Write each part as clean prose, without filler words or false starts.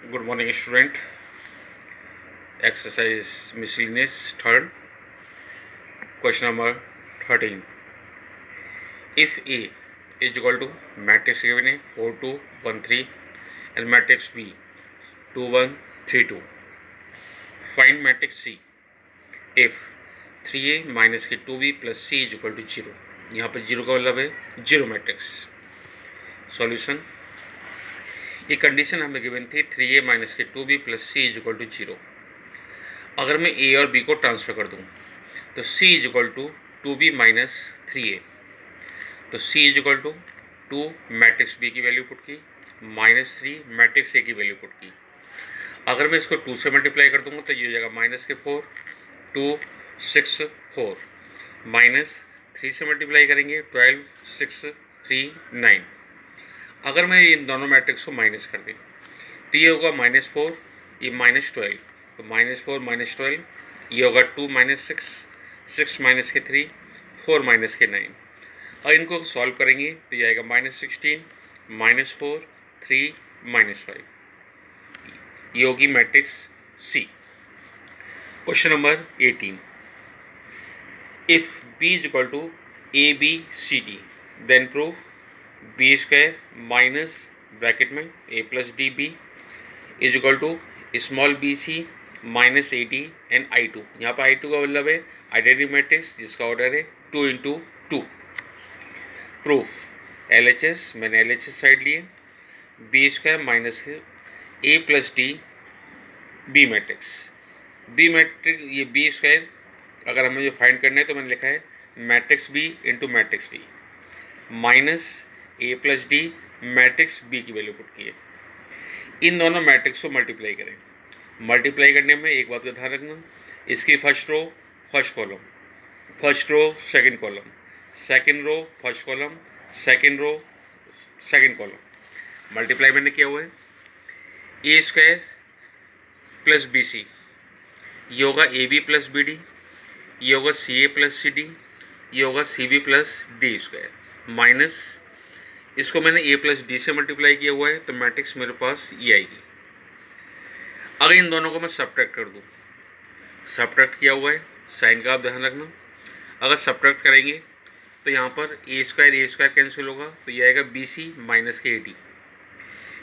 Good morning, student. Exercise miscellaneous third. Question number 13. If A is equal to matrix given है 4 2 1 3 and matrix B 2 1 3 2. Find matrix C if 3A minus के 2B plus C is equal to 0. यहाँ पर 0 का मतलब है zero matrix. Solution. ये condition हमें given थी 3A माइनस के 2B plus C is equal to 0. अगर मैं ए और बी को ट्रांसफ़र कर दूं तो C is equal to 2B minus 3A. तो C is equal to 2 matrix B की वैल्यू पुट की माइनस 3 मैट्रिक्स ए की वैल्यू पुट की. अगर मैं इसको 2 से मल्टीप्लाई कर दूंगा तो ये हो जाएगा माइनस के 4 2 6 4 माइनस 3 से मल्टीप्लाई करेंगे 12 6 3 9. अगर मैं इन दोनों मैट्रिक्स को माइनस कर दें तो ये होगा -4 ये -12 तो -4 -12 ये होगा 2 -6 6 माइनस के 3 4 माइनस के 9. और इनको सॉल्व करेंगे तो ये आएगा -16 -4 3 -5. ये होगी matrix C. Question number 18. If B is equal to A B C D then prove B square minus bracket में A plus D B is equal to small B C minus A D and I two. यहाँ पर आई to का मतलब है identity matrix जिसका order है 2 × 2. Proof L H S. मैंने L H S side लिए B square minus A plus D B matrix. B matrix ये बी स्क्वायर अगर हमें जो फाइंड करना है तो मैंने लिखा है matrix B into matrix D minus A plus D matrix B की वैल्यू पुट की है. इन दोनों मैट्रिक्स को मल्टीप्लाई करें. मल्टीप्लाई करने में एक बात का ध्यान रखना, इसकी first row first column, first row second column, second row first column, second row second column. Multiply मैंने किया हुआ है a square plus b c, ये होगा a b plus b d, ये होगा c a plus c d, ये होगा c b plus d square minus इसको मैंने ए प्लस डी से मल्टीप्लाई किया हुआ है तो मैट्रिक्स मेरे पास ये आएगी. अगर इन दोनों को मैं सब्ट्रैक्ट कर दूँ, सब्ट्रैक्ट किया हुआ है साइन का आप ध्यान रखना. अगर सब्ट्रैक्ट करेंगे तो यहाँ पर ए स्क्वायर कैंसिल होगा तो ये आएगा बी सी माइनस के ए डी.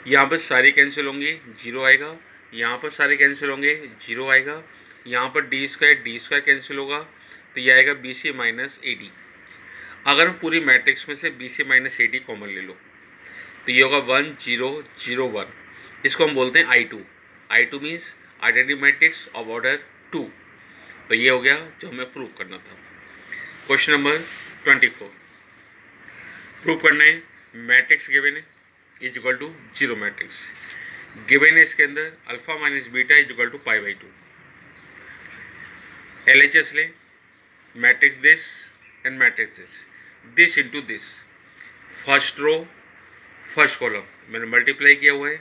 यहाँ पर सारे कैंसिल होंगे जीरो आएगा, यहाँ पर सारे कैंसिल होंगे जीरो आएगा, यहाँ पर डी स्क्वायर कैंसिल होगा तो ये आएगा बी सी माइनस ए डी. अगर पूरी मैट्रिक्स में से बी सी माइनस ए डी कॉमन ले लो तो ये होगा 1 0 0 1. इसको हम बोलते हैं I two means identity matrix of order 2. तो ये हो गया जो हमें प्रूव करना था. Question number 24. प्रूव करना है मैट्रिक्स गिवन है is equal to zero matrix given है. इसके अंदर alpha minus beta is equal to π/2. L H S ले matrix this and matrix this into this. First row first column मैंने multiply किया हुआ है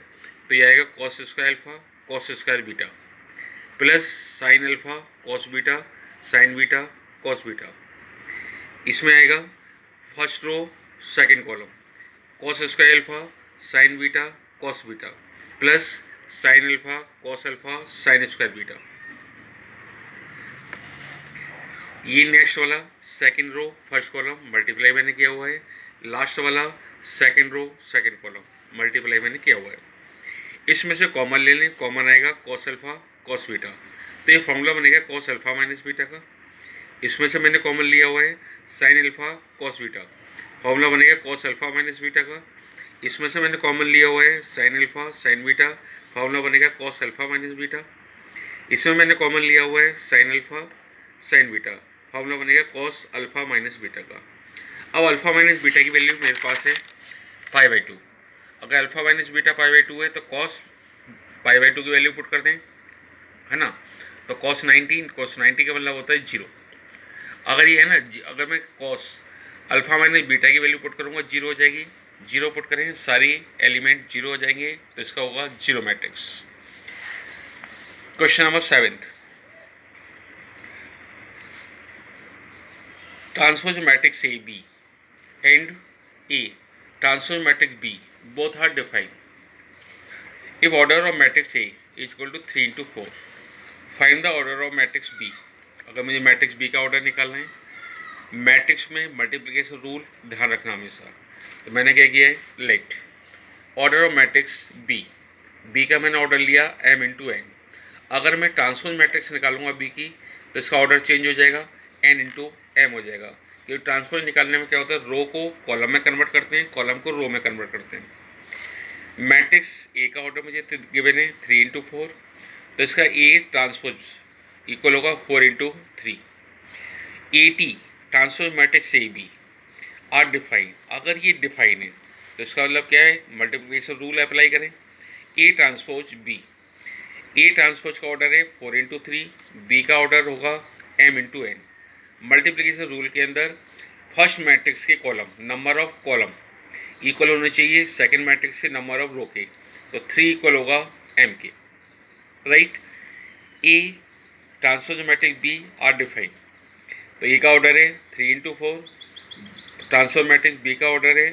तो ये आएगा cos square alpha cos square beta plus sine alpha cos beta sine beta cos beta. इसमें आएगा first row second column cos square alpha sign beta cos beta plus sine alpha cos alpha sine square beta. ये next वाला second row first column multiply मैंने किया हुआ है. Last वाला second row second column multiply मैंने किया हुआ है. इसमें से कॉमन ले लें, कॉमन आएगा कॉस अल्फा कॉस बीटा तो ये फॉर्मूला बनेगा कॉस अल्फा माइनस बीटा का. इसमें से मैंने कॉमन लिया हुआ है sign alpha cos beta, formula बनेगा कॉस अल्फा माइनस बीटा का. इसमें से मैंने कॉमन लिया हुआ है sine alpha sign beta, formula बनेगा कॉस अल्फा माइनस बीटा. इसमें मैंने कॉमन लिया हुआ है sine alpha sign beta, formula बनेगा कॉस अल्फा माइनस बीटा का. अब अल्फा माइनस बीटा की वैल्यू मेरे पास है π/2. अगर अल्फा माइनस बीटा π/2 है तो कॉस π/2 की वैल्यू पुट कर दें, है ना. तो कॉस 90 का मतलब होता है जीरो. अगर ये है ना, अगर मैं कॉस अल्फा माइनस बीटा की वैल्यू पुट करूँगा जीरो हो जाएगी. जीरो पुट करें सारी एलिमेंट जीरो हो जाएंगे तो इसका होगा zero matrix. Question number 7. Transpose matrix A B and A transpose matrix B both are defined. If order of matrix A is equal to 3 into 4, find the order of matrix B. अगर मुझे matrix B का order निकालना है, matrix में multiplication rule ध्यान रखना हमेशा। तो मैंने क्या किया है, let order of matrix B, B का मैंने ऑर्डर लिया m इंटू एन। अगर मैं ट्रांसपोज मैट्रिक्स निकालूंगा बी की तो इसका ऑर्डर चेंज हो जाएगा, n इंटू एम हो जाएगा। क्योंकि ट्रांसपोज निकालने में क्या होता है, रो को कॉलम में कन्वर्ट करते हैं, कॉलम को रो में कन्वर्ट करते हैं। मैट्रिक्स ए का ऑर्डर मुझे गिवन है 3 into 4, तो इसका ए ट्रांसपोज इक्वल होगा 4 into 3। A T transpose matrix A B are define, अगर ये डिफाइन है तो इसका मतलब क्या है, मल्टीप्लिकेशन रूल अप्लाई करें। A transpose B, A transpose का ऑर्डर है 4 into 3, बी का ऑर्डर होगा m into n. Multiplication rule के अंदर फर्स्ट मैट्रिक्स के column, number of column equal होने चाहिए सेकंड मैट्रिक्स के नंबर ऑफ रो के, तो 3 इक्वल होगा m के, right. A transpose matrix B are define, तो ए का ऑर्डर है 3 into 4, ट्रांसफर मैट्रिक्स बी का ऑर्डर है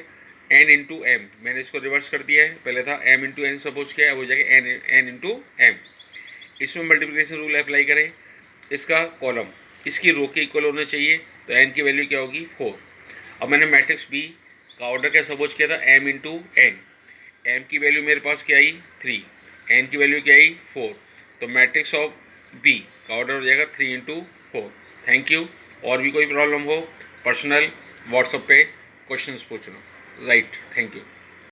n इंटू एम। मैंने इसको रिवर्स कर दिया है, पहले था m इंटू एन सपोज किया है, हो जाएगा n इंटू एम। इसमें मल्टीप्लिकेशन रूल अप्लाई करें, इसका कॉलम इसकी रो के इक्वल होना चाहिए, तो n की वैल्यू क्या होगी 4। अब मैंने मैट्रिक्स बी का ऑर्डर क्या सपोज किया था, m इंटू एन। एम की वैल्यू मेरे पास क्या आई 3, n की वैल्यू क्या आई 4, तो मैट्रिक्स ऑफ बी का ऑर्डर हो जाएगा 3 into 4। Thank you. और भी कोई प्रॉब्लम हो पर्सनल व्हाट्सएप पे क्वेश्चंस पूछना, राइट। Thank you.